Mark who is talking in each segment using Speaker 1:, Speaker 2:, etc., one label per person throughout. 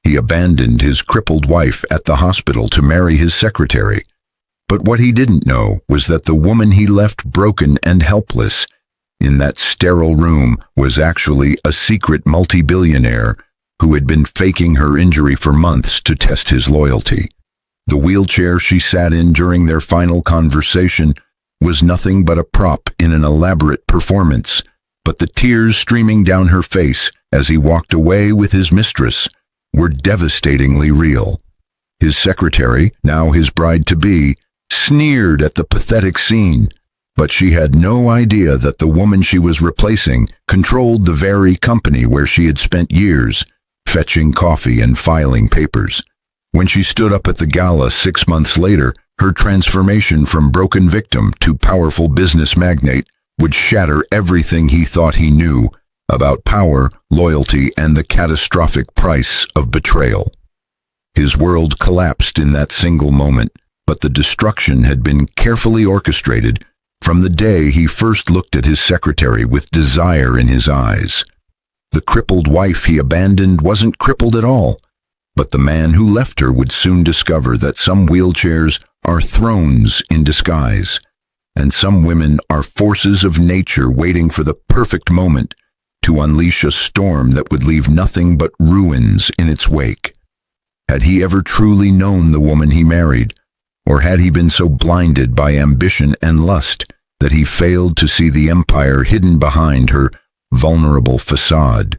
Speaker 1: He abandoned his crippled wife at the hospital to marry his secretary. But what he didn't know was that the woman he left broken and helpless in that sterile room was actually a secret multi-billionaire who had been faking her injury for months to test his loyalty. The wheelchair she sat in during their final conversation was nothing but a prop in an elaborate performance, but the tears streaming down her face as he walked away with his mistress were devastatingly real. His secretary, now his bride-to-be, sneered at the pathetic scene, but she had no idea that the woman she was replacing controlled the very company where she had spent years fetching coffee and filing papers. When she stood up at the gala 6 months later, her transformation from broken victim to powerful business magnate would shatter everything he thought he knew about power, loyalty, and the catastrophic price of betrayal. His world collapsed in that single moment, but the destruction had been carefully orchestrated from the day he first looked at his secretary with desire in his eyes. The crippled wife he abandoned wasn't crippled at all, but the man who left her would soon discover that some wheelchairs are thrones in disguise, and some women are forces of nature waiting for the perfect moment to unleash a storm that would leave nothing but ruins in its wake. Had he ever truly known the woman he married, or had he been so blinded by ambition and lust that he failed to see the empire hidden behind her vulnerable facade?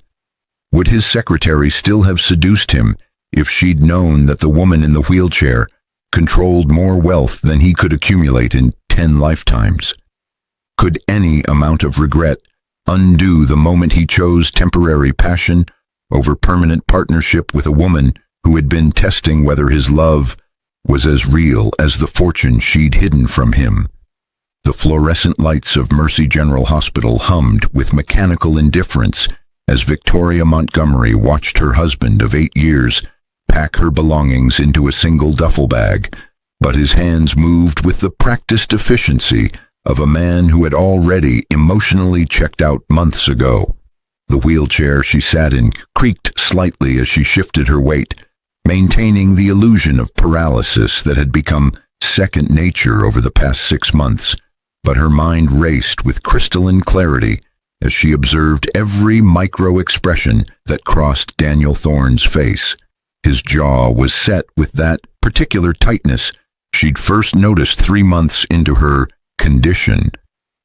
Speaker 1: Would his secretary still have seduced him if she'd known that the woman in the wheelchair controlled more wealth than he could accumulate in 10 lifetimes? Could any amount of regret undo the moment he chose temporary passion over permanent partnership with a woman who had been testing whether his love was as real as the fortune she'd hidden from him? The fluorescent lights of Mercy General Hospital hummed with mechanical indifference as Victoria Montgomery watched her husband of 8 years pack her belongings into a single duffel bag, but his hands moved with the practiced efficiency of a man who had already emotionally checked out months ago. The wheelchair she sat in creaked slightly as she shifted her weight, maintaining the illusion of paralysis that had become second nature over the past 6 months, but her mind raced with crystalline clarity as she observed every micro-expression that crossed Daniel Thorne's face. His jaw was set with that particular tightness she'd first noticed 3 months into her condition,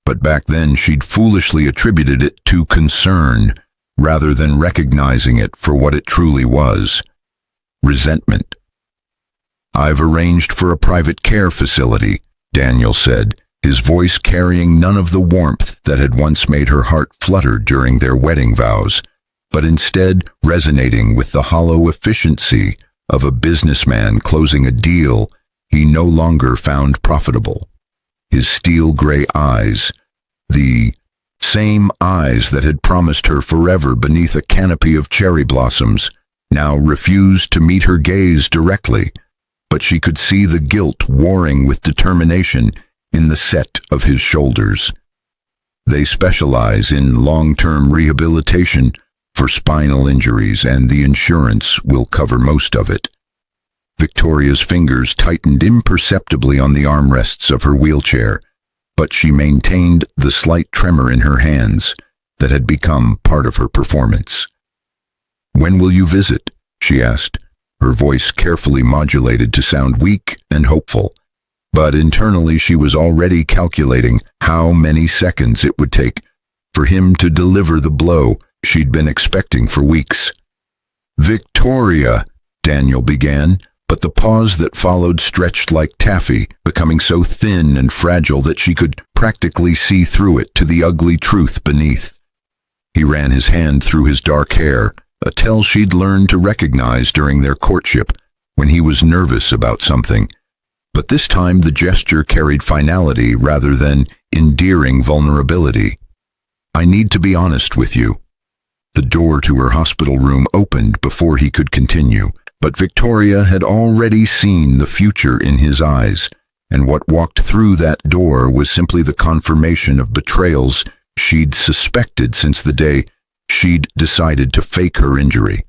Speaker 1: but back then she'd foolishly attributed it to concern rather than recognizing it for what it truly was: resentment. "I've arranged for a private care facility," Daniel said, his voice carrying none of the warmth that had once made her heart flutter during their wedding vows, but instead resonating with the hollow efficiency of a businessman closing a deal he no longer found profitable. His steel-gray eyes, the same eyes that had promised her forever beneath a canopy of cherry blossoms, now refused to meet her gaze directly, but she could see the guilt warring with determination in the set of his shoulders. "They specialize in long-term rehabilitation for spinal injuries, and the insurance will cover most of it." Victoria's fingers tightened imperceptibly on the armrests of her wheelchair, but she maintained the slight tremor in her hands that had become part of her performance. "When will you visit?" she asked, her voice carefully modulated to sound weak and hopeful. But internally she was already calculating how many seconds it would take for him to deliver the blow she'd been expecting for weeks. "Victoria," Daniel began, but the pause that followed stretched like taffy, becoming so thin and fragile that she could practically see through it to the ugly truth beneath. He ran his hand through his dark hair, a tell she'd learned to recognize during their courtship when he was nervous about something. But this time the gesture carried finality rather than endearing vulnerability. "I need to be honest with you." The door to her hospital room opened before he could continue, but Victoria had already seen the future in his eyes, and what walked through that door was simply the confirmation of betrayals she'd suspected since the day she'd decided to fake her injury.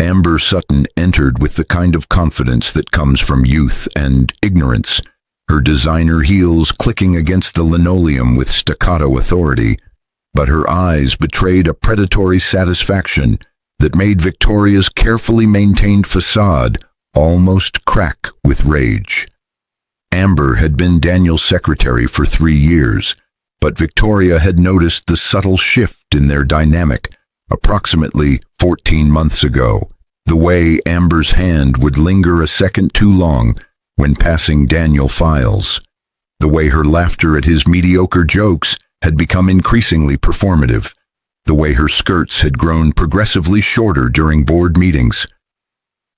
Speaker 1: Amber Sutton entered with the kind of confidence that comes from youth and ignorance, her designer heels clicking against the linoleum with staccato authority, but her eyes betrayed a predatory satisfaction that made Victoria's carefully maintained facade almost crack with rage. Amber had been Daniel's secretary for 3 years, but Victoria had noticed the subtle shift in their dynamic approximately 14 months ago, the way Amber's hand would linger a second too long when passing Daniel files, the way her laughter at his mediocre jokes had become increasingly performative, the way her skirts had grown progressively shorter during board meetings.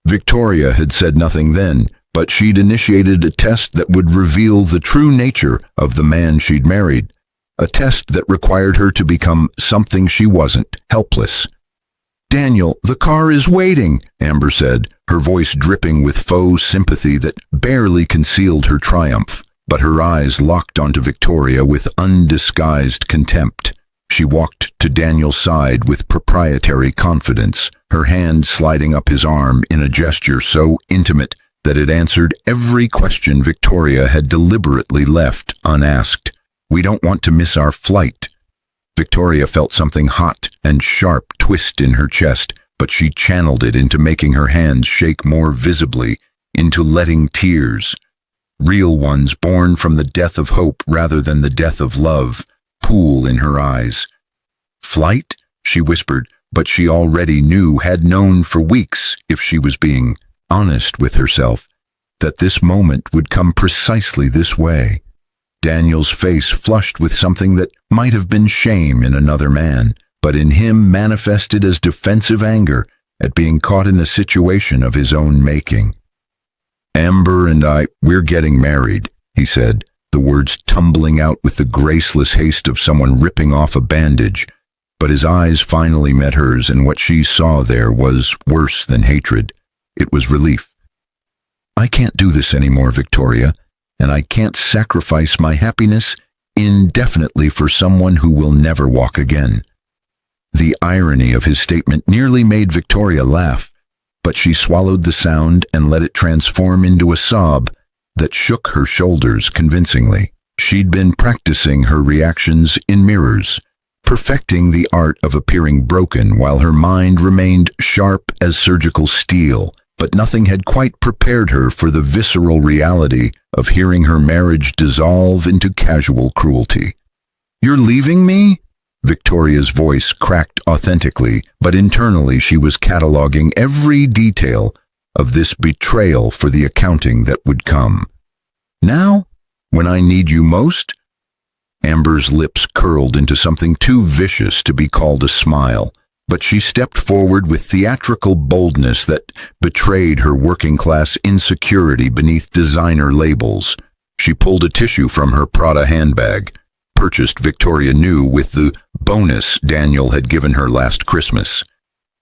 Speaker 1: Victoria had said nothing then, but she'd initiated a test that would reveal the true nature of the man she'd married, a test that required her to become something she wasn't, helpless. "Daniel, the car is waiting," Amber said, her voice dripping with faux sympathy that barely concealed her triumph, but her eyes locked onto Victoria with undisguised contempt. She walked to Daniel's side with proprietary confidence, her hand sliding up his arm in a gesture so intimate that it answered every question Victoria had deliberately left unasked. "We don't want to miss our flight." Victoria felt something hot and sharp twist in her chest, but she channeled it into making her hands shake more visibly, into letting tears, real ones born from the death of hope rather than the death of love, pool in her eyes. "Flight?" she whispered, but she already knew, had known for weeks, if she was being honest with herself, that this moment would come precisely this way. Daniel's face flushed with something that might have been shame in another man, but in him manifested as defensive anger at being caught in a situation of his own making. "Amber and we're getting married," he said, the words tumbling out with the graceless haste of someone ripping off a bandage. But his eyes finally met hers, and what she saw there was worse than hatred. It was relief. "I can't do this anymore, Victoria, and I can't sacrifice my happiness indefinitely for someone who will never walk again." The irony of his statement nearly made Victoria laugh, but she swallowed the sound and let it transform into a sob that shook her shoulders convincingly. She'd been practicing her reactions in mirrors, perfecting the art of appearing broken while her mind remained sharp as surgical steel, but nothing had quite prepared her for the visceral reality of hearing her marriage dissolve into casual cruelty. "You're leaving me?" Victoria's voice cracked authentically, but internally she was cataloging every detail of this betrayal for the accounting that would come. "Now? When I need you most?" Amber's lips curled into something too vicious to be called a smile, but she stepped forward with theatrical boldness that betrayed her working-class insecurity beneath designer labels. She pulled a tissue from her Prada handbag, purchased Victoria knew with the bonus Daniel had given her last Christmas.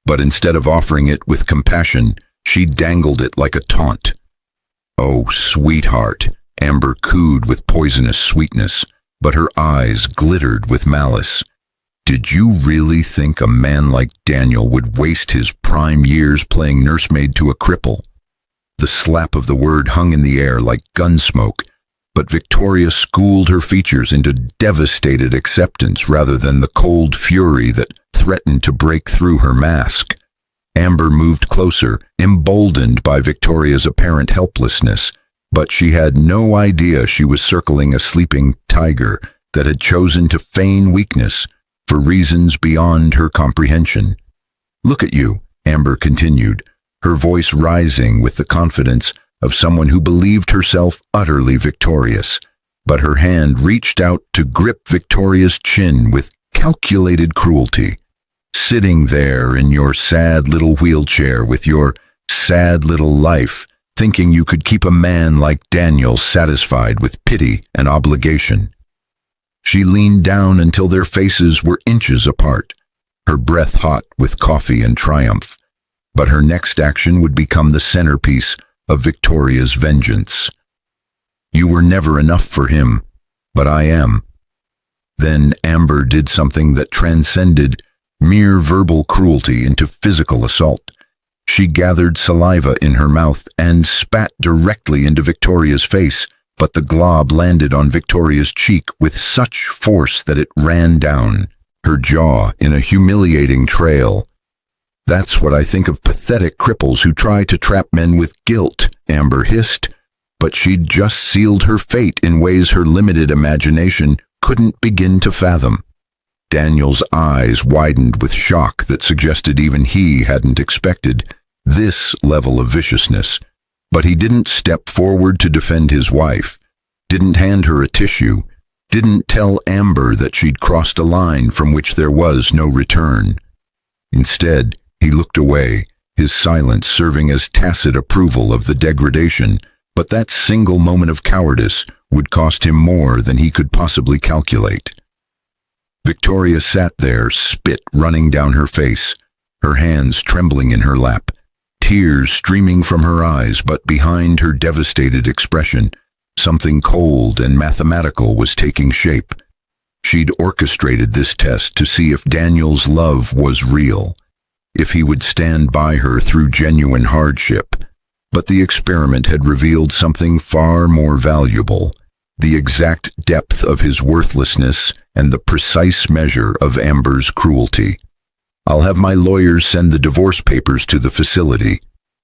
Speaker 1: But instead of offering it with compassion, she dangled it like a taunt. "Oh, sweetheart," Amber cooed with poisonous sweetness, but her eyes glittered with malice. "Did you really think a man like Daniel would waste his prime years playing nursemaid to a cripple?" The slap of the word hung in the air like gun smoke, but Victoria schooled her features into devastated acceptance rather than the cold fury that threatened to break through her mask. Amber moved closer, emboldened by Victoria's apparent helplessness, but she had no idea she was circling a sleeping tiger that had chosen to feign weakness for reasons beyond her comprehension. "Look at you," Amber continued, her voice rising with the confidence of someone who believed herself utterly victorious, but her hand reached out to grip Victoria's chin with calculated cruelty. "Sitting there in your sad little wheelchair with your sad little life, thinking you could keep a man like Daniel satisfied with pity and obligation." She leaned down until their faces were inches apart, her breath hot with coffee and triumph. But her next action would become the centerpiece of Victoria's vengeance. "You were never enough for him, but I am." Then Amber did something that transcended mere verbal cruelty into physical assault. She gathered saliva in her mouth and spat directly into Victoria's face, but the glob landed on Victoria's cheek with such force that it ran down her jaw in a humiliating trail. "That's what I think of pathetic cripples who try to trap men with guilt," Amber hissed, but she'd just sealed her fate in ways her limited imagination couldn't begin to fathom. Daniel's eyes widened with shock that suggested even he hadn't expected this level of viciousness, but he didn't step forward to defend his wife, didn't hand her a tissue, didn't tell Amber that she'd crossed a line from which there was no return. Instead, he looked away, his silence serving as tacit approval of the degradation, but that single moment of cowardice would cost him more than he could possibly calculate. Victoria sat there, spit running down her face, her hands trembling in her lap, tears streaming from her eyes, but behind her devastated expression, something cold and mathematical was taking shape. She'd orchestrated this test to see if Daniel's love was real, if he would stand by her through genuine hardship. But the experiment had revealed something far more valuable, the exact depth of his worthlessness and the precise measure of Amber's cruelty. "I'll have my lawyers send the divorce papers to the facility,"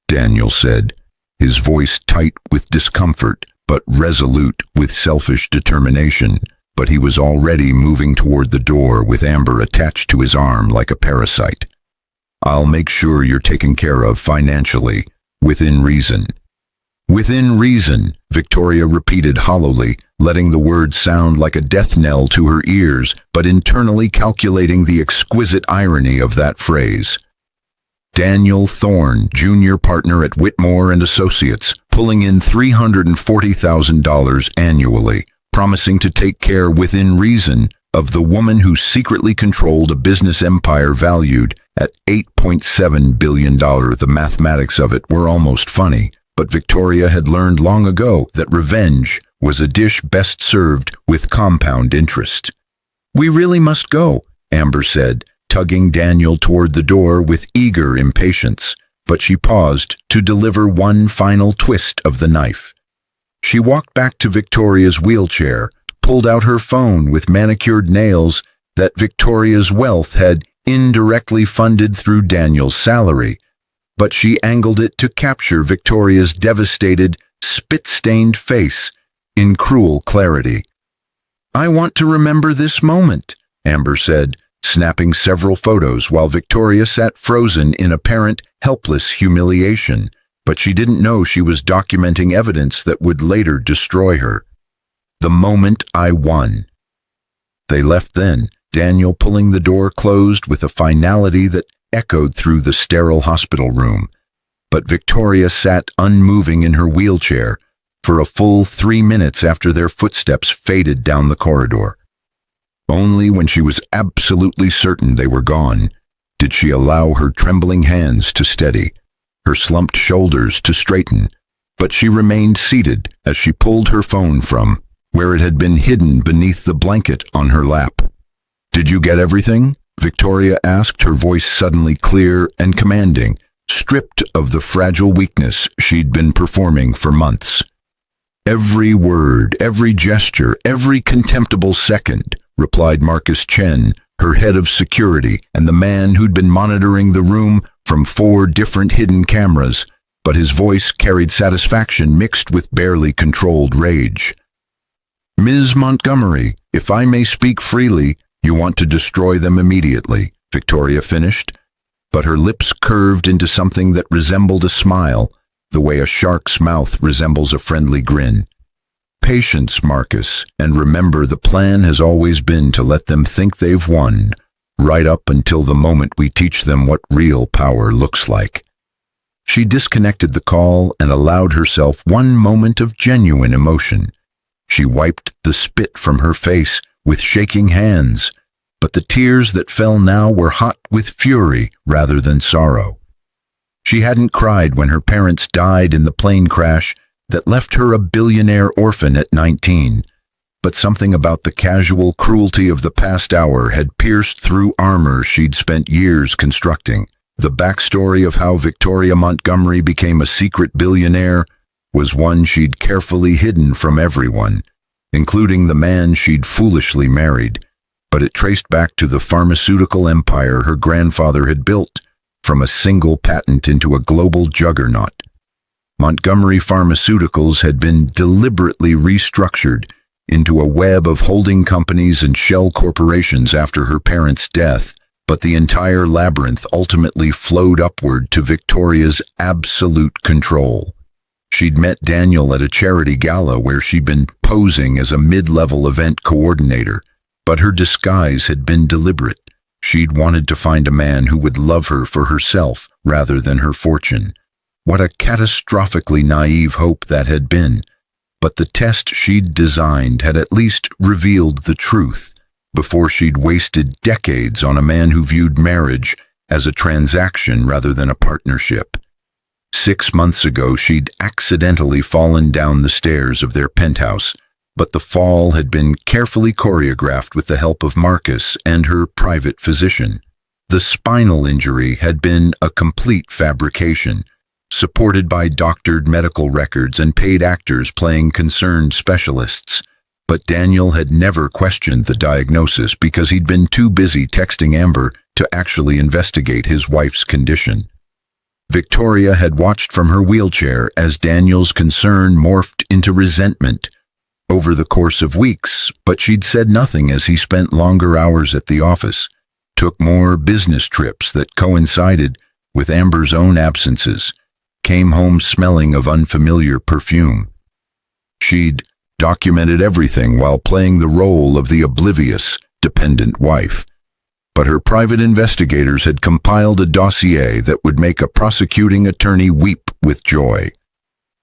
Speaker 1: Daniel said, his voice tight with discomfort, but resolute with selfish determination. But he was already moving toward the door with Amber attached to his arm like a parasite. "I'll make sure you're taken care of financially, within reason." "Within reason," Victoria repeated hollowly, letting the words sound like a death knell to her ears, but internally calculating the exquisite irony of that phrase. Daniel Thorne, junior partner at Whitmore and Associates, pulling in $340,000 annually, promising to take care within reason of the woman who secretly controlled a business empire valued at $8.7 billion. The mathematics of it were almost funny, but Victoria had learned long ago that revenge was a dish best served with compound interest. "We really must go," Amber said, tugging Daniel toward the door with eager impatience, but she paused to deliver one final twist of the knife. She walked back to Victoria's wheelchair, pulled out her phone with manicured nails that Victoria's wealth had indirectly funded through Daniel's salary, but she angled it to capture Victoria's devastated, spit-stained face in cruel clarity. "I want to remember this moment," Amber said, snapping several photos while Victoria sat frozen in apparent, helpless humiliation, but she didn't know she was documenting evidence that would later destroy her. "The moment I won." They left then, Daniel pulling the door closed with a finality that echoed through the sterile hospital room. But Victoria sat unmoving in her wheelchair for a full 3 minutes after their footsteps faded down the corridor. Only when she was absolutely certain they were gone did she allow her trembling hands to steady, her slumped shoulders to straighten, but she remained seated as she pulled her phone from where it had been hidden beneath the blanket on her lap. "Did you get everything?" Victoria asked, her voice suddenly clear and commanding, stripped of the fragile weakness she'd been performing for months. "Every word, every gesture, every contemptible second," replied Marcus Chen, her head of security and the man who'd been monitoring the room from 4 different hidden cameras, but his voice carried satisfaction mixed with barely controlled rage. "Ms. Montgomery, if I may speak freely, you want to destroy them immediately," Victoria finished, but her lips curved into something that resembled a smile, the way a shark's mouth resembles a friendly grin. "Patience, Marcus, and remember the plan has always been to let them think they've won, right up until the moment we teach them what real power looks like." She disconnected the call and allowed herself one moment of genuine emotion. She wiped the spit from her face with shaking hands, but the tears that fell now were hot with fury rather than sorrow. She hadn't cried when her parents died in the plane crash that left her a billionaire orphan at 19, but something about the casual cruelty of the past hour had pierced through armor she'd spent years constructing. The backstory of how Victoria Montgomery became a secret billionaire was one she'd carefully hidden from everyone, including the man she'd foolishly married, but it traced back to the pharmaceutical empire her grandfather had built, from a single patent into a global juggernaut. Montgomery Pharmaceuticals had been deliberately restructured into a web of holding companies and shell corporations after her parents' death, but the entire labyrinth ultimately flowed upward to Victoria's absolute control. She'd met Daniel at a charity gala where she'd been posing as a mid-level event coordinator, but her disguise had been deliberate. She'd wanted to find a man who would love her for herself rather than her fortune. What a catastrophically naive hope that had been. But the test she'd designed had at least revealed the truth before she'd wasted decades on a man who viewed marriage as a transaction rather than a partnership. 6 months ago, she'd accidentally fallen down the stairs of their penthouse, but the fall had been carefully choreographed with the help of Marcus and her private physician. The spinal injury had been a complete fabrication, supported by doctored medical records and paid actors playing concerned specialists. But Daniel had never questioned the diagnosis because he'd been too busy texting Amber to actually investigate his wife's condition. Victoria had watched from her wheelchair as Daniel's concern morphed into resentment over the course of weeks, but she'd said nothing as he spent longer hours at the office, took more business trips that coincided with Amber's own absences, came home smelling of unfamiliar perfume. She'd documented everything while playing the role of the oblivious, dependent wife. But her private investigators had compiled a dossier that would make a prosecuting attorney weep with joy.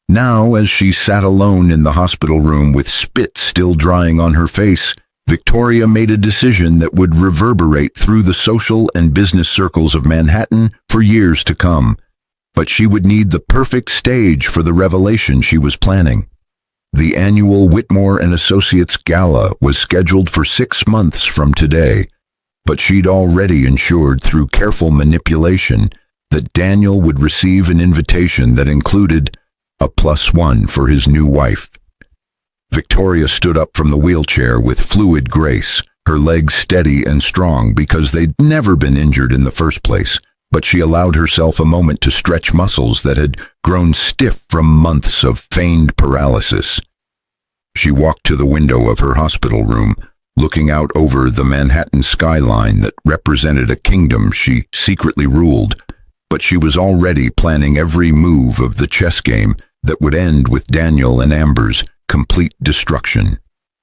Speaker 1: Now, as she sat alone in the hospital room with spit still drying on her face, Victoria made a decision that would reverberate through the social and business circles of Manhattan for years to come. But she would need the perfect stage for the revelation she was planning. The annual Whitmore and Associates Gala was scheduled for 6 months from today, but she'd already ensured through careful manipulation that Daniel would receive an invitation that included a +1 for his new wife. Victoria stood up from the wheelchair with fluid grace, her legs steady and strong because they'd never been injured in the first place, but she allowed herself a moment to stretch muscles that had grown stiff from months of feigned paralysis. She walked to the window of her hospital room, looking out over the Manhattan skyline that represented a kingdom she secretly ruled, but she was already planning every move of the chess game that would end with Daniel and Amber's complete destruction.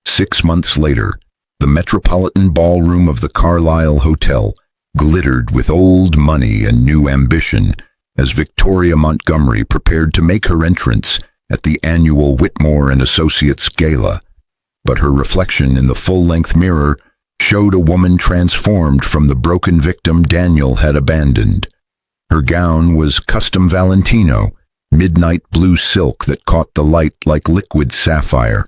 Speaker 1: 6 months later, the Metropolitan Ballroom of the Carlyle Hotel glittered with old money and new ambition as Victoria Montgomery prepared to make her entrance at the annual Whitmore and Associates Gala. But her reflection in the full-length mirror showed a woman transformed from the broken victim Daniel had abandoned. Her gown was custom Valentino, midnight blue silk that caught the light like liquid sapphire.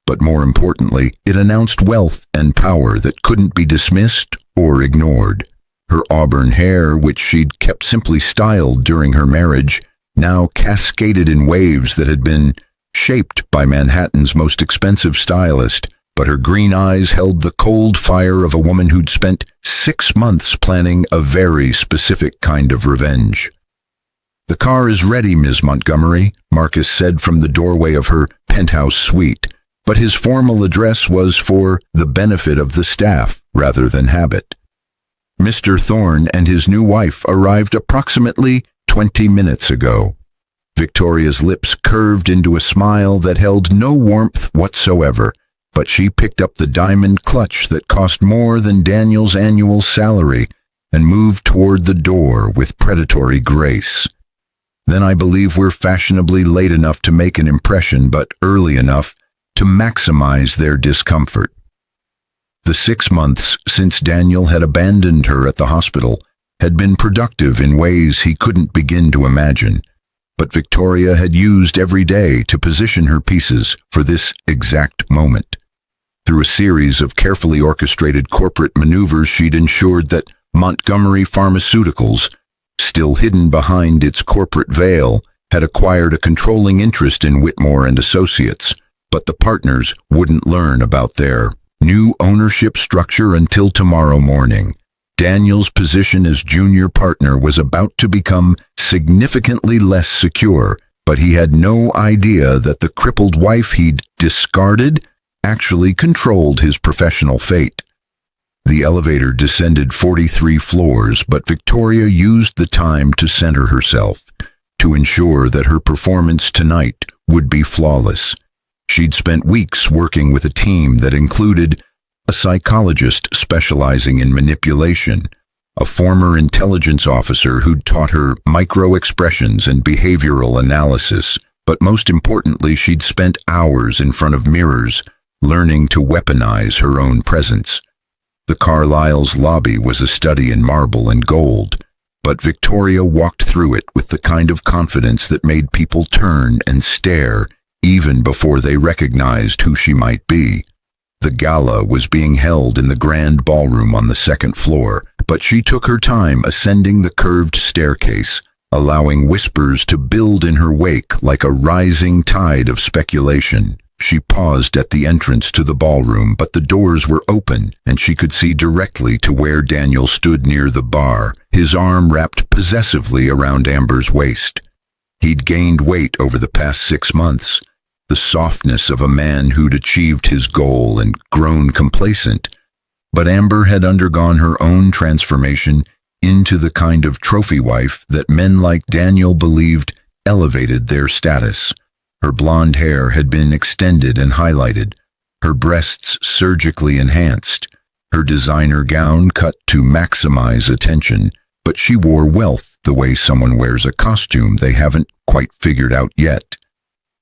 Speaker 1: But more importantly, it announced wealth and power that couldn't be dismissed or ignored. Her auburn hair, which she'd kept simply styled during her marriage, now cascaded in waves that had been shaped by Manhattan's most expensive stylist, but her green eyes held the cold fire of a woman who'd spent 6 months planning a very specific kind of revenge. "The car is ready, Ms. Montgomery," Marcus said from the doorway of her penthouse suite, but his formal address was for the benefit of the staff rather than habit. Mr. Thorne and his new wife arrived approximately 20 minutes ago. Victoria's lips curved into a smile that held no warmth whatsoever, but she picked up the diamond clutch that cost more than Daniel's annual salary and moved toward the door with predatory grace. "Then I believe we're fashionably late enough to make an impression, but early enough to maximize their discomfort." The 6 months since Daniel had abandoned her at the hospital had been productive in ways he couldn't begin to imagine, but Victoria had used every day to position her pieces for this exact moment. Through a series of carefully orchestrated corporate maneuvers, she'd ensured that Montgomery Pharmaceuticals still hidden behind its corporate veil, had acquired a controlling interest in Whitmore and Associates, but the partners wouldn't learn about their new ownership structure until tomorrow morning. Daniel's position as junior partner was about to become significantly less secure, but he had no idea that the crippled wife he'd discarded actually controlled his professional fate. The elevator descended 43 floors, but Victoria used the time to center herself, to ensure that her performance tonight would be flawless. She'd spent weeks working with a team that included a psychologist specializing in manipulation, a former intelligence officer who'd taught her micro-expressions and behavioral analysis, but most importantly, she'd spent hours in front of mirrors, learning to weaponize her own presence. The Carlyle's lobby was a study in marble and gold, but Victoria walked through it with the kind of confidence that made people turn and stare even before they recognized who she might be. The gala was being held in the grand ballroom on the second floor, but she took her time ascending the curved staircase, allowing whispers to build in her wake like a rising tide of speculation. She paused at the entrance to the ballroom, but the doors were open, and she could see directly to where Daniel stood near the bar, his arm wrapped possessively around Amber's waist. He'd gained weight over the past 6 months, the softness of a man who'd achieved his goal and grown complacent. But Amber had undergone her own transformation into the kind of trophy wife that men like Daniel believed elevated their status. Her blonde hair had been extended and highlighted, her breasts surgically enhanced, her designer gown cut to maximize attention, but she wore wealth the way someone wears a costume they haven't quite figured out yet.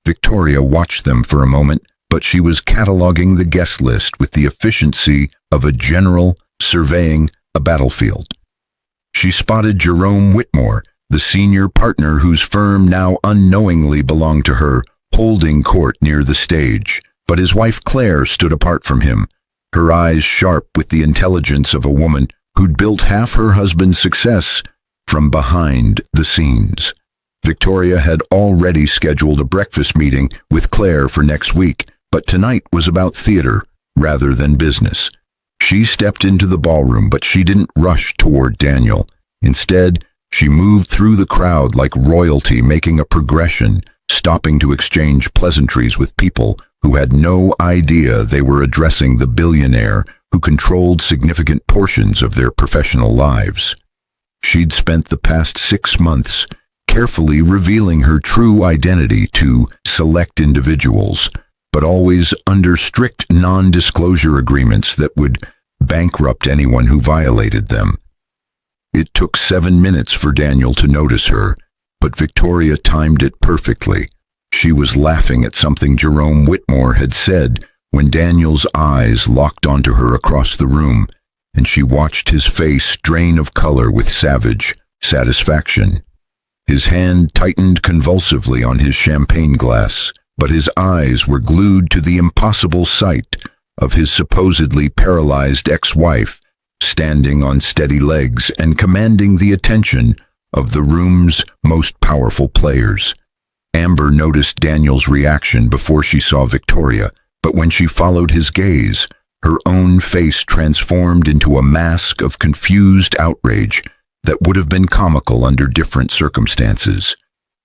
Speaker 1: Victoria watched them for a moment, but she was cataloging the guest list with the efficiency of a general surveying a battlefield. She spotted Jerome Whitmore, the senior partner whose firm now unknowingly belonged to her, holding court near the stage, but his wife Claire stood apart from him, her eyes sharp with the intelligence of a woman who'd built half her husband's success from behind the scenes. Victoria had already scheduled a breakfast meeting with Claire for next week, but tonight was about theater rather than business. She stepped into the ballroom, but she didn't rush toward Daniel. Instead, she moved through the crowd like royalty, making a progression, stopping to exchange pleasantries with people who had no idea they were addressing the billionaire who controlled significant portions of their professional lives. She'd spent the past 6 months carefully revealing her true identity to select individuals, but always under strict non-disclosure agreements that would bankrupt anyone who violated them. It took 7 minutes for Daniel to notice her, but Victoria timed it perfectly. She was laughing at something Jerome Whitmore had said when Daniel's eyes locked onto her across the room, and she watched his face drain of color with savage satisfaction. His hand tightened convulsively on his champagne glass, but his eyes were glued to the impossible sight of his supposedly paralyzed ex-wife, standing on steady legs and commanding the attention of the room's most powerful players. Amber noticed Daniel's reaction before she saw Victoria, but when she followed his gaze, her own face transformed into a mask of confused outrage that would have been comical under different circumstances.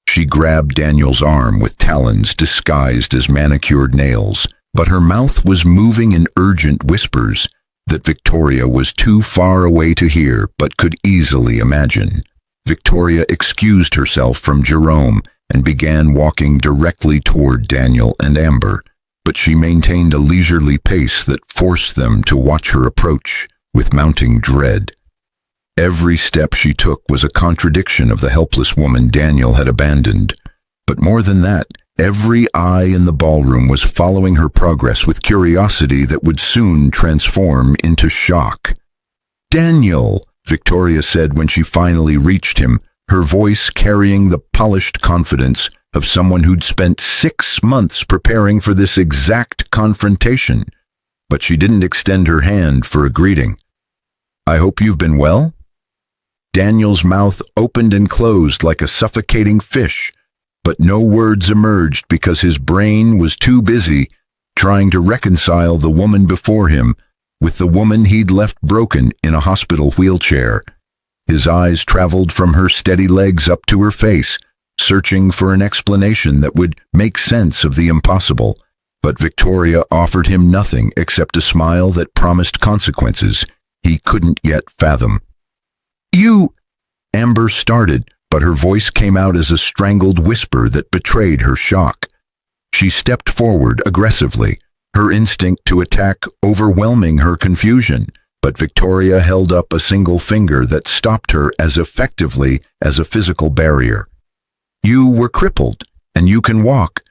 Speaker 1: She grabbed Daniel's arm with talons disguised as manicured nails, but her mouth was moving in urgent whispers that Victoria was too far away to hear but could easily imagine. Victoria excused herself from Jerome and began walking directly toward Daniel and Amber, but she maintained a leisurely pace that forced them to watch her approach with mounting dread. Every step she took was a contradiction of the helpless woman Daniel had abandoned. But more than that, every eye in the ballroom was following her progress with curiosity that would soon transform into shock. "Daniel," Victoria said when she finally reached him, her voice carrying the polished confidence of someone who'd spent 6 months preparing for this exact confrontation. But she didn't extend her hand for a greeting. "I hope you've been well?" Daniel's mouth opened and closed like a suffocating fish, but no words emerged because his brain was too busy trying to reconcile the woman before him with the woman he'd left broken in a hospital wheelchair. His eyes traveled from her steady legs up to her face, searching for an explanation that would make sense of the impossible. But Victoria offered him nothing except a smile that promised consequences he couldn't yet fathom. "You—" Amber started, but her voice came out as a strangled whisper that betrayed her shock. She stepped forward aggressively, her instinct to attack overwhelming her confusion, but Victoria held up a single finger that stopped her as effectively as a physical barrier. "You were crippled, and you can walk."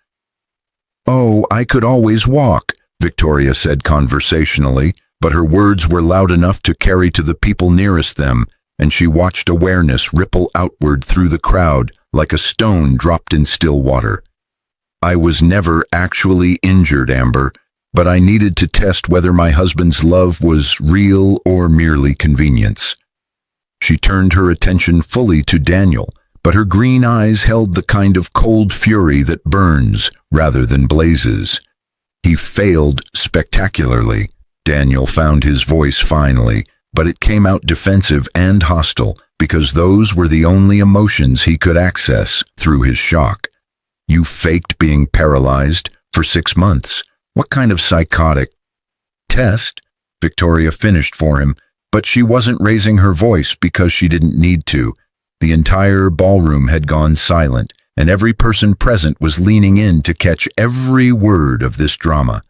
Speaker 1: "Oh, I could always walk," Victoria said conversationally, but her words were loud enough to carry to the people nearest them, and she watched awareness ripple outward through the crowd like a stone dropped in still water. "I was never actually injured, Amber, but I needed to test whether my husband's love was real or merely convenience." She turned her attention fully to Daniel, but her green eyes held the kind of cold fury that burns rather than blazes. "He failed spectacularly." Daniel found his voice finally, but it came out defensive and hostile because those were the only emotions he could access through his shock. "You faked being paralyzed for 6 months. What kind of psychotic test?" Victoria finished for him, but she wasn't raising her voice because she didn't need to. The entire ballroom had gone silent, and every person present was leaning in to catch every word of this drama.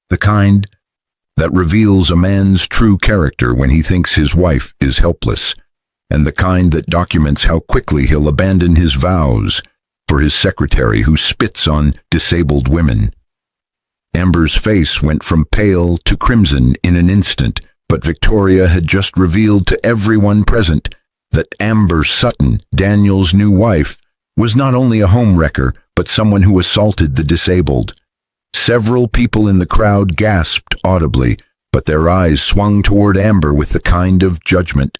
Speaker 1: The kind that reveals a man's true character when he thinks his wife is helpless, and the kind that documents how quickly he'll abandon his vows for his secretary who spits on disabled women. Amber's face went from pale to crimson in an instant, but Victoria had just revealed to everyone present that Amber Sutton, Daniel's new wife, was not only a homewrecker, but someone who assaulted the disabled. Several people in the crowd gasped audibly, but their eyes swung toward Amber with the kind of judgment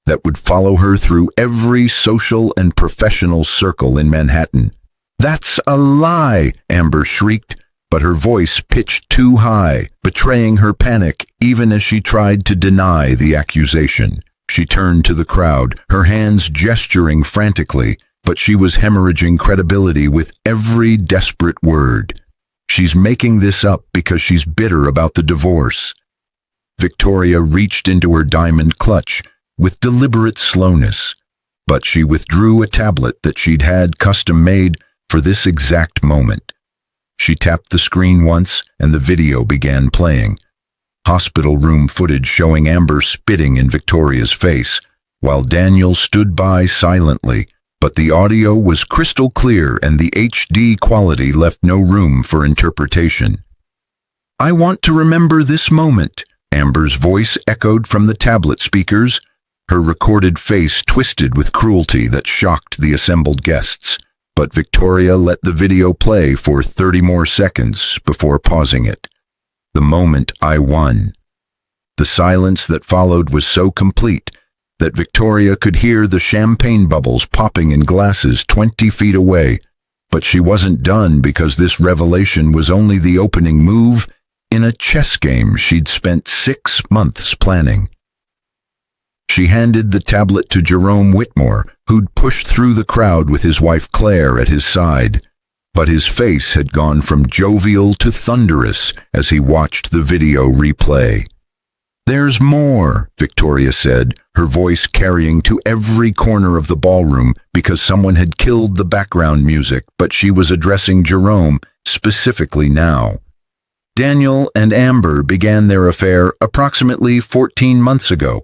Speaker 1: that would follow her through every social and professional circle in Manhattan. "That's a lie!" Amber shrieked, but her voice pitched too high, betraying her panic even as she tried to deny the accusation. She turned to the crowd, her hands gesturing frantically, but she was hemorrhaging credibility with every desperate word. "She's making this up because she's bitter about the divorce." Victoria reached into her diamond clutch with deliberate slowness, but she withdrew a tablet that she'd had custom-made for this exact moment. She tapped the screen once, and the video began playing. Hospital room footage showing Amber spitting in Victoria's face, while Daniel stood by silently, but the audio was crystal clear and the HD quality left no room for interpretation. "I want to remember this moment," Amber's voice echoed from the tablet speakers, her recorded face twisted with cruelty that shocked the assembled guests. But Victoria let the video play for 30 more seconds before pausing it. "The moment I won." The silence that followed was so complete that Victoria could hear the champagne bubbles popping in glasses 20 feet away. But she wasn't done because this revelation was only the opening move in a chess game she'd spent 6 months planning. She handed the tablet to Jerome Whitmore, who'd pushed through the crowd with his wife Claire at his side. But his face had gone from jovial to thunderous as he watched the video replay. "There's more," Victoria said, her voice carrying to every corner of the ballroom because someone had killed the background music, but she was addressing Jerome specifically now. "Daniel and Amber began their affair approximately 14 months ago.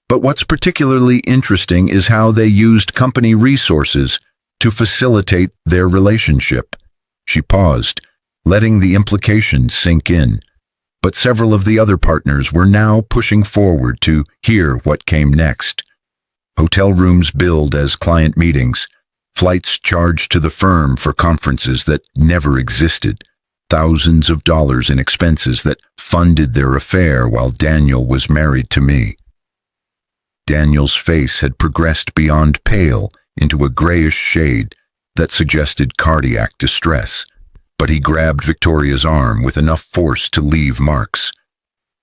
Speaker 1: But what's particularly interesting is how they used company resources to facilitate their relationship." She paused, letting the implication sink in. But several of the other partners were now pushing forward to hear what came next. Hotel rooms billed as client meetings, flights charged to the firm for conferences that never existed, thousands of dollars in expenses that funded their affair while Daniel was married to me. Daniel's face had progressed beyond pale into a grayish shade that suggested cardiac distress, but he grabbed Victoria's arm with enough force to leave marks.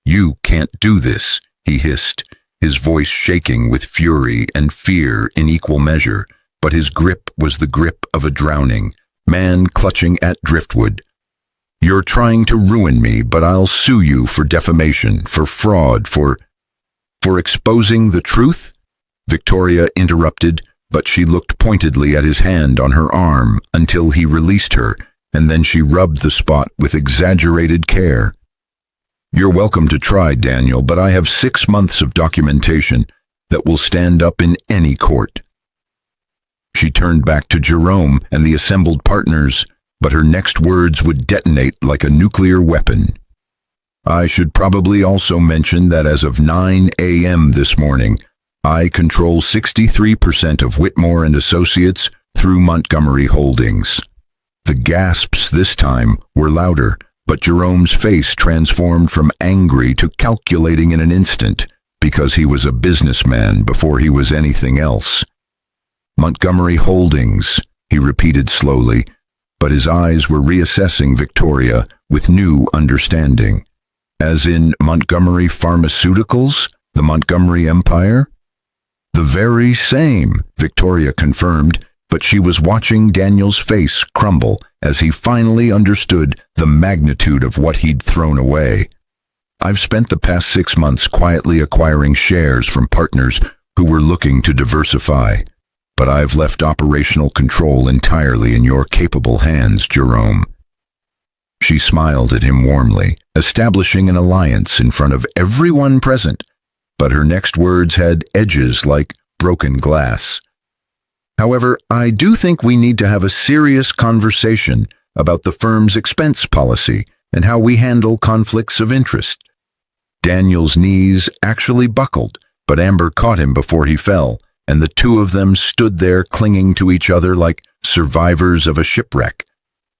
Speaker 1: "You can't do this," he hissed, his voice shaking with fury and fear in equal measure, but his grip was the grip of a drowning man clutching at driftwood. "You're trying to ruin me, but I'll sue you for defamation, for fraud, for exposing the truth?" Victoria interrupted, but she looked pointedly at his hand on her arm until he released her, and then she rubbed the spot with exaggerated care. "You're welcome to try, Daniel, but I have 6 months of documentation that will stand up in any court." She turned back to Jerome and the assembled partners, but her next words would detonate like a nuclear weapon. "I should probably also mention that as of 9 a.m. this morning, I control 63% of Whitmore and Associates through Montgomery Holdings." The gasps this time were louder, but Jerome's face transformed from angry to calculating in an instant, because he was a businessman before he was anything else. "Montgomery Holdings," he repeated slowly, but his eyes were reassessing Victoria with new understanding. "As in Montgomery Pharmaceuticals, the Montgomery Empire?" "The very same," Victoria confirmed, but she was watching Daniel's face crumble as he finally understood the magnitude of what he'd thrown away. "I've spent the past 6 months quietly acquiring shares from partners who were looking to diversify, but I've left operational control entirely in your capable hands, Jerome." She smiled at him warmly, establishing an alliance in front of everyone present, but her next words had edges like broken glass. "However, I do think we need to have a serious conversation about the firm's expense policy and how we handle conflicts of interest." Daniel's knees actually buckled, but Amber caught him before he fell, and the two of them stood there clinging to each other like survivors of a shipwreck.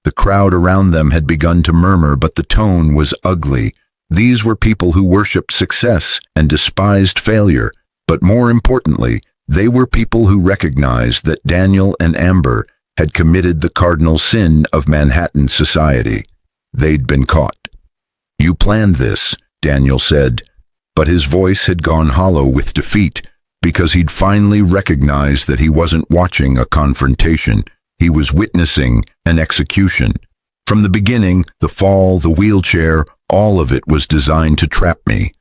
Speaker 1: The crowd around them had begun to murmur, but the tone was ugly. These were people who worshipped success and despised failure, but more importantly, they were people who recognized that Daniel and Amber had committed the cardinal sin of Manhattan society. They'd been caught. "You planned this," Daniel said, but his voice had gone hollow with defeat because he'd finally recognized that he wasn't watching a confrontation. He was witnessing an execution. From the beginning, the fall, the wheelchair, all of it was designed to trap me.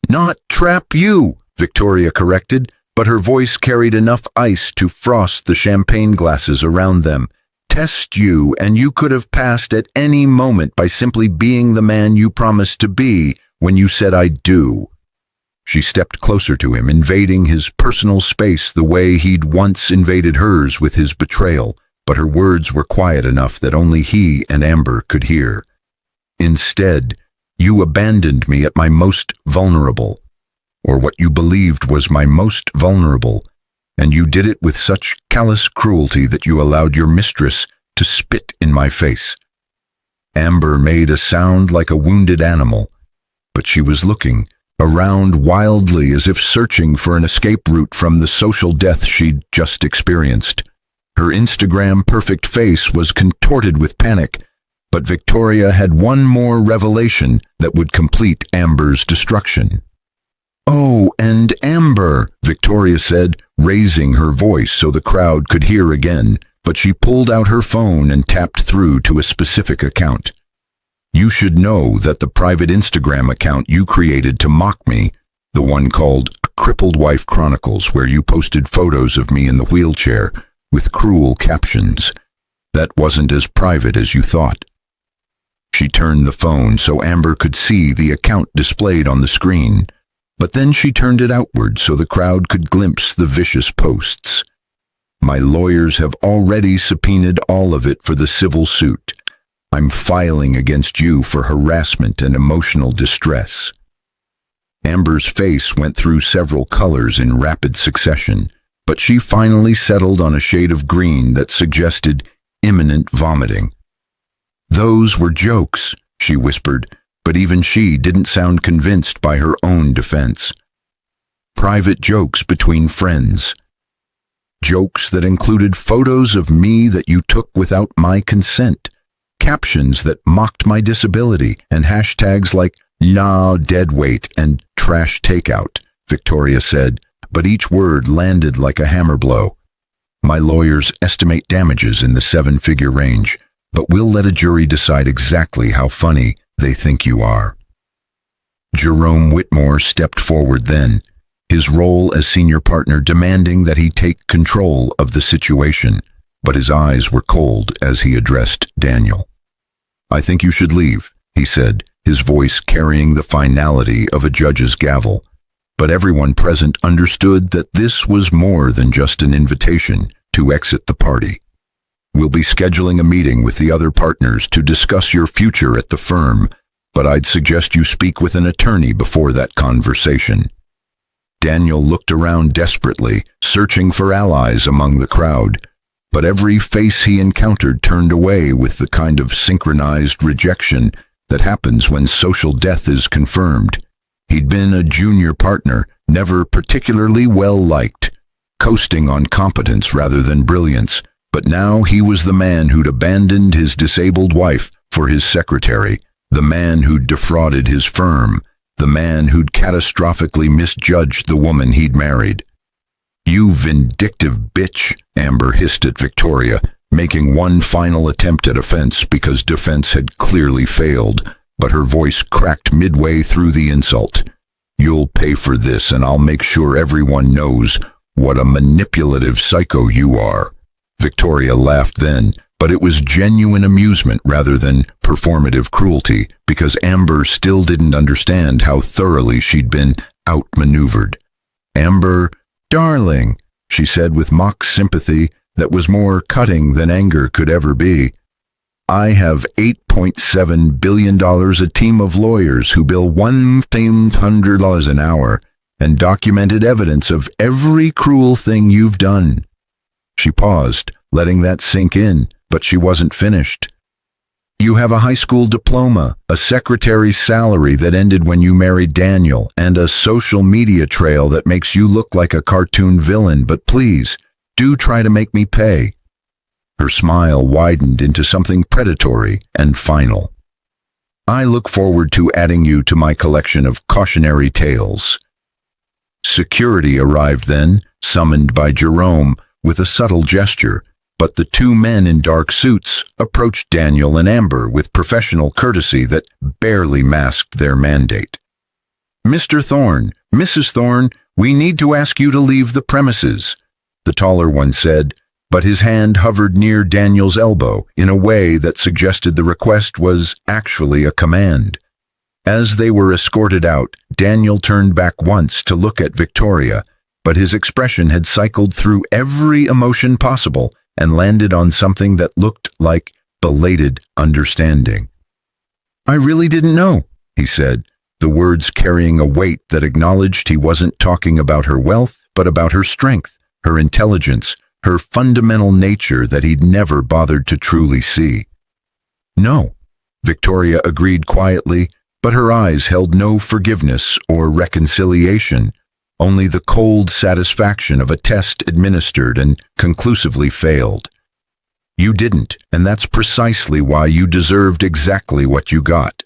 Speaker 1: "Not trap you," Victoria corrected, but her voice carried enough ice to frost the champagne glasses around them. "Test you, and you could have passed at any moment by simply being the man you promised to be when you said I do." She stepped closer to him, invading his personal space the way he'd once invaded hers with his betrayal, but her words were quiet enough that only he and Amber could hear. "Instead, you abandoned me at my most vulnerable, or what you believed was my most vulnerable, and you did it with such callous cruelty that you allowed your mistress to spit in my face." Amber made a sound like a wounded animal, but she was looking around wildly as if searching for an escape route from the social death she'd just experienced. Her Instagram-perfect face was contorted with panic, but Victoria had one more revelation that would complete Amber's destruction. "Oh, and Amber," Victoria said, raising her voice so the crowd could hear again, but she pulled out her phone and tapped through to a specific account. "You should know that the private Instagram account you created to mock me, the one called Crippled Wife Chronicles, where you posted photos of me in the wheelchair with cruel captions, that wasn't as private as you thought." She turned the phone so Amber could see the account displayed on the screen, but then she turned it outward so the crowd could glimpse the vicious posts. "My lawyers have already subpoenaed all of it for the civil suit. I'm filing against you for harassment and emotional distress." Amber's face went through several colors in rapid succession, but she finally settled on a shade of green that suggested imminent vomiting. "Those were jokes," she whispered, but even she didn't sound convinced by her own defense. private jokes between friends. Jokes that included photos of me that you took without my consent, captions that mocked my disability, and hashtags like "nah, deadweight" and "trash takeout," Victoria said, but each word landed like a hammer blow. My lawyers estimate damages in the 7-figure range, but we'll let a jury decide exactly how funny they think you are. Jerome Whitmore stepped forward then, his role as senior partner demanding that he take control of the situation, but his eyes were cold as he addressed Daniel. "I think you should leave," he said, his voice carrying the finality of a judge's gavel. But everyone present understood that this was more than just an invitation to exit the party. "We'll be scheduling a meeting with the other partners to discuss your future at the firm, but I'd suggest you speak with an attorney before that conversation." Daniel looked around desperately, searching for allies among the crowd, but every face he encountered turned away with the kind of synchronized rejection that happens when social death is confirmed. He'd been a junior partner, never particularly well-liked, coasting on competence rather than brilliance, but now he was the man who'd abandoned his disabled wife for his secretary, the man who'd defrauded his firm, the man who'd catastrophically misjudged the woman he'd married. "You vindictive bitch," Amber hissed at Victoria, making one final attempt at offense because defense had clearly failed, but her voice cracked midway through the insult. "You'll pay for this, and I'll make sure everyone knows what a manipulative psycho you are." Victoria laughed then, but it was genuine amusement rather than performative cruelty, because Amber still didn't understand how thoroughly she'd been outmaneuvered. "Amber, darling," she said with mock sympathy that was more cutting than anger could ever be, "I have $8.7 billion, a team of lawyers who bill $1,100 an hour, and documented evidence of every cruel thing you've done." She paused, letting that sink in, but she wasn't finished. "You have a high school diploma, a secretary's salary that ended when you married Daniel, and a social media trail that makes you look like a cartoon villain, but please, do try to make me pay." Her smile widened into something predatory and final. "I look forward to adding you to my collection of cautionary tales." Security arrived then, summoned by Jerome, with a subtle gesture, but the two men in dark suits approached Daniel and Amber with professional courtesy that barely masked their mandate. "Mr. Thorne, Mrs. Thorne, we need to ask you to leave the premises," the taller one said, but his hand hovered near Daniel's elbow in a way that suggested the request was actually a command. As they were escorted out, Daniel turned back once to look at Victoria, but his expression had cycled through every emotion possible and landed on something that looked like belated understanding. "I really didn't know," he said, the words carrying a weight that acknowledged he wasn't talking about her wealth, but about her strength, her intelligence, her fundamental nature that he'd never bothered to truly see. "No," Victoria agreed quietly, but her eyes held no forgiveness or reconciliation, only the cold satisfaction of a test administered and conclusively failed. "You didn't, and that's precisely why you deserved exactly what you got."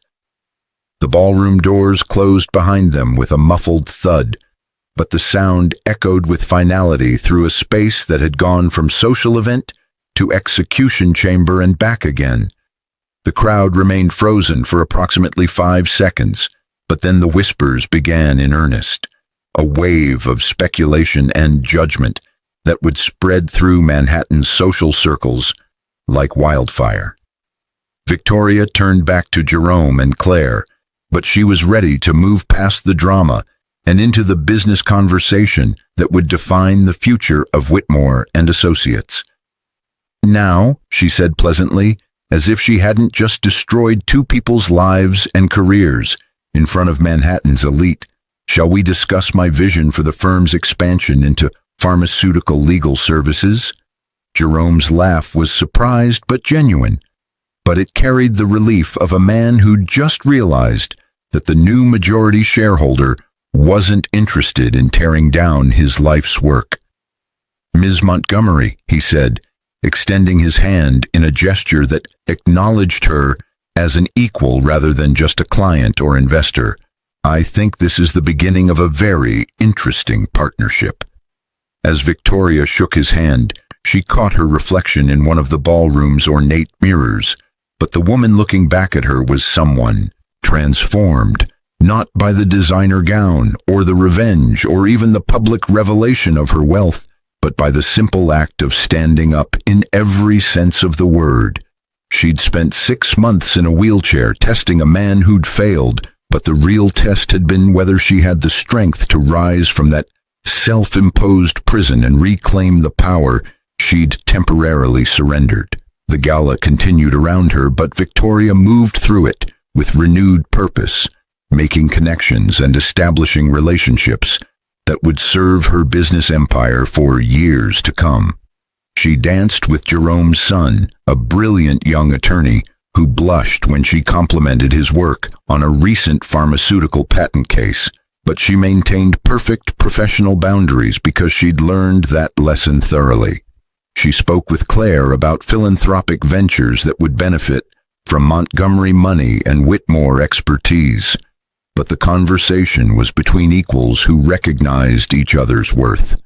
Speaker 1: The ballroom doors closed behind them with a muffled thud, but the sound echoed with finality through a space that had gone from social event to execution chamber and back again. The crowd remained frozen for approximately 5 seconds, but then the whispers began in earnest, a wave of speculation and judgment that would spread through Manhattan's social circles like wildfire. Victoria turned back to Jerome and Claire, but she was ready to move past the drama and into the business conversation that would define the future of Whitmore and Associates. "Now," she said pleasantly, as if she hadn't just destroyed 2 people's lives and careers in front of Manhattan's elite, "shall we discuss my vision for the firm's expansion into pharmaceutical legal services?" Jerome's laugh was surprised but genuine, but it carried the relief of a man who'd just realized that the new majority shareholder wasn't interested in tearing down his life's work. "Ms. Montgomery," he said, extending his hand in a gesture that acknowledged her as an equal rather than just a client or investor, "I think this is the beginning of a very interesting partnership." As Victoria shook his hand, she caught her reflection in one of the ballroom's ornate mirrors, but the woman looking back at her was someone transformed, not by the designer gown or the revenge or even the public revelation of her wealth, but by the simple act of standing up in every sense of the word. She'd spent 6 months in a wheelchair testing a man who'd failed, but the real test had been whether she had the strength to rise from that self-imposed prison and reclaim the power she'd temporarily surrendered. The gala continued around her, but Victoria moved through it with renewed purpose, making connections and establishing relationships that would serve her business empire for years to come. She danced with Jerome's son, a brilliant young attorney who blushed when she complimented his work on a recent pharmaceutical patent case, but she maintained perfect professional boundaries because she'd learned that lesson thoroughly. She spoke with Claire about philanthropic ventures that would benefit from Montgomery money and Whitmore expertise, but the conversation was between equals who recognized each other's worth.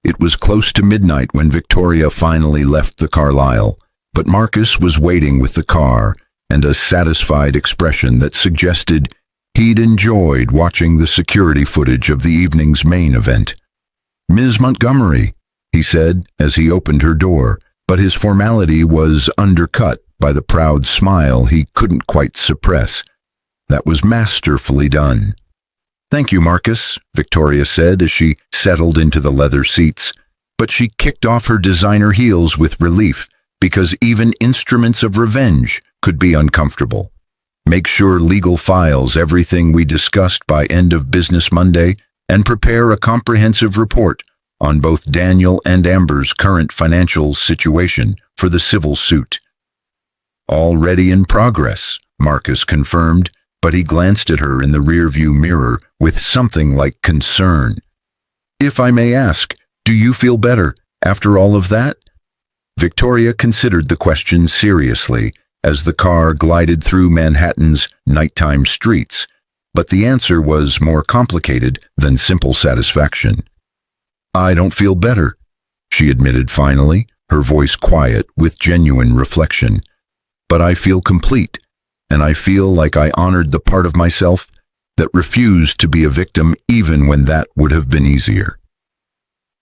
Speaker 1: It was close to midnight when Victoria finally left the Carlisle, but Marcus was waiting with the car and a satisfied expression that suggested he'd enjoyed watching the security footage of the evening's main event. "Ms. Montgomery," he said as he opened her door, but his formality was undercut by the proud smile he couldn't quite suppress. That was masterfully done. "Thank you, Marcus," Victoria said as she settled into the leather seats, but she kicked off her designer heels with relief because even instruments of revenge could be uncomfortable. "Make sure legal files everything we discussed by end of business Monday and prepare a comprehensive report on both Daniel and Amber's current financial situation for the civil suit." "Already in progress," Marcus confirmed, but he glanced at her in the rearview mirror with something like concern. "If I may ask, do you feel better after all of that?" Victoria considered the question seriously as the car glided through Manhattan's nighttime streets, but the answer was more complicated than simple satisfaction. "I don't feel better," she admitted finally, her voice quiet with genuine reflection. "But I feel complete, and I feel like I honored the part of myself that refused to be a victim even when that would have been easier."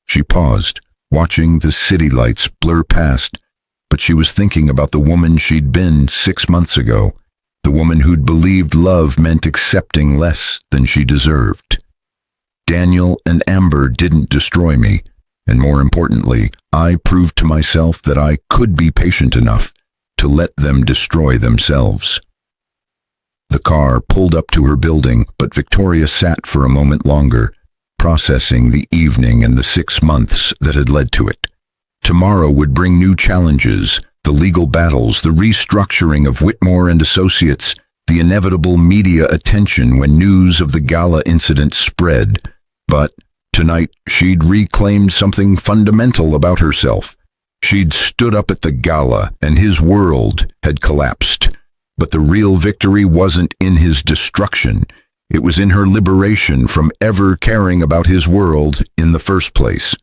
Speaker 1: She paused, watching the city lights blur past, but she was thinking about the woman she'd been 6 months ago, the woman who'd believed love meant accepting less than she deserved. Daniel and Amber didn't destroy me, and more importantly, I proved to myself that I could be patient enough to let them destroy themselves. The car pulled up to her building, but Victoria sat for a moment longer, processing the evening and the 6 months that had led to it. Tomorrow would bring new challenges, the legal battles, the restructuring of Whitmore and Associates, the inevitable media attention when news of the gala incident spread. But tonight she'd reclaimed something fundamental about herself. She'd stood up at the gala and his world had collapsed. But the real victory wasn't in his destruction. It was in her liberation from ever caring about his world in the first place.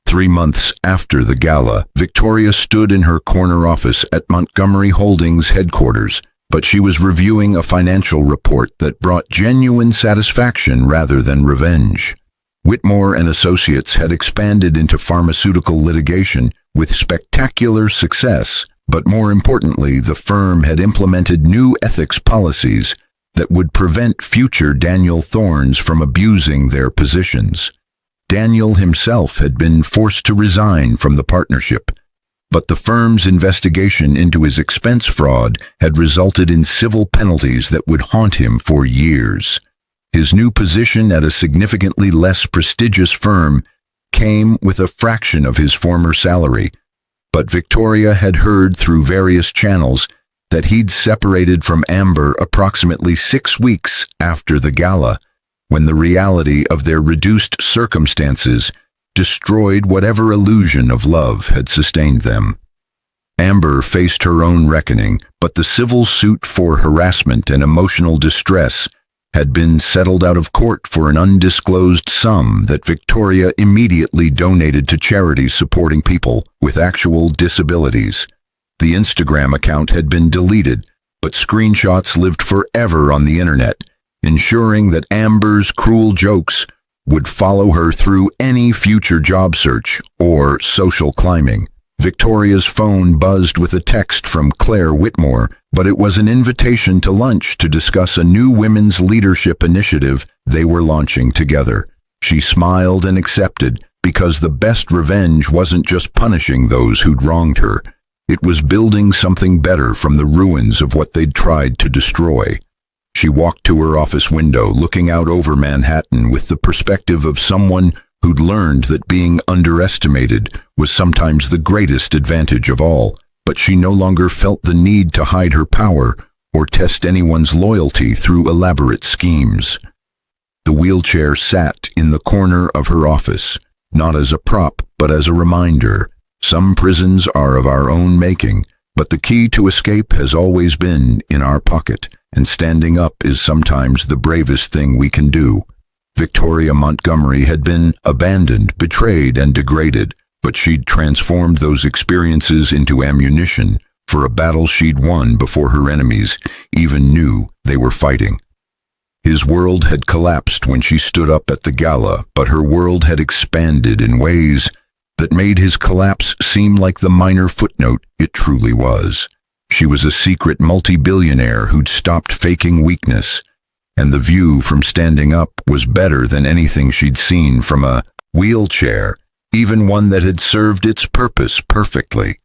Speaker 1: 3 months after the gala, Victoria stood in her corner office at Montgomery Holdings headquarters, but she was reviewing a financial report that brought genuine satisfaction rather than revenge. Whitmore and Associates had expanded into pharmaceutical litigation with spectacular success, but more importantly, the firm had implemented new ethics policies that would prevent future Daniel Thorns from abusing their positions. Daniel himself had been forced to resign from the partnership, but the firm's investigation into his expense fraud had resulted in civil penalties that would haunt him for years. His new position at a significantly less prestigious firm came with a fraction of his former salary, but Victoria had heard through various channels that he'd separated from Amber approximately 6 weeks after the gala, when the reality of their reduced circumstances destroyed whatever illusion of love had sustained them. Amber faced her own reckoning, but the civil suit for harassment and emotional distress had been settled out of court for an undisclosed sum that Victoria immediately donated to charities supporting people with actual disabilities. The Instagram account had been deleted, but screenshots lived forever on the internet, ensuring that Amber's cruel jokes would follow her through any future job search or social climbing. Victoria's phone buzzed with a text from Claire Whitmore, but it was an invitation to lunch to discuss a new women's leadership initiative they were launching together. She smiled and accepted, because the best revenge wasn't just punishing those who'd wronged her. It was building something better from the ruins of what they'd tried to destroy. She walked to her office window, looking out over Manhattan with the perspective of someone who'd learned that being underestimated was sometimes the greatest advantage of all, but she no longer felt the need to hide her power or test anyone's loyalty through elaborate schemes. The wheelchair sat in the corner of her office, not as a prop, but as a reminder. Some prisons are of our own making, but the key to escape has always been in our pocket, and standing up is sometimes the bravest thing we can do. Victoria Montgomery had been abandoned, betrayed, and degraded, but she'd transformed those experiences into ammunition for a battle she'd won before her enemies even knew they were fighting. His world had collapsed when she stood up at the gala, but her world had expanded in ways that made his collapse seem like the minor footnote it truly was. She was a secret multi-billionaire who'd stopped faking weakness, and the view from standing up was better than anything she'd seen from a wheelchair, even one that had served its purpose perfectly.